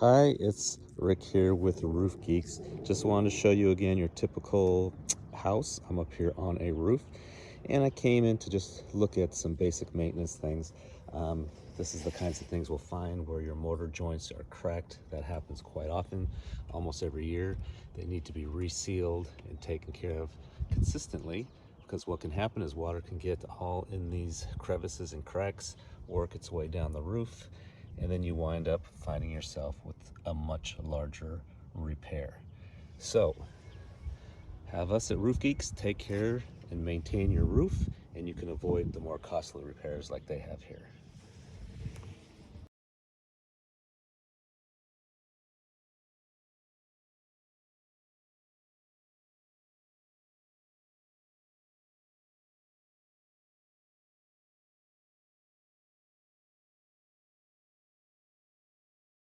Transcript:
Hi, it's Rick here with Roof Geeks. Just wanted to show you again your typical house. I'm up here on a roof and I came in to just look at some basic maintenance things. Um, this is the kinds of things we'll find where your mortar joints are cracked. That happens quite often, almost every year. They need to be resealed and taken care of consistently because what can happen is water can get all in these crevices and cracks, work its way down the roof, and then you wind up finding yourself with a much larger repair. So, have us at Roof Geeks take care and maintain your roof, and you can avoid the more costly repairs like they have here.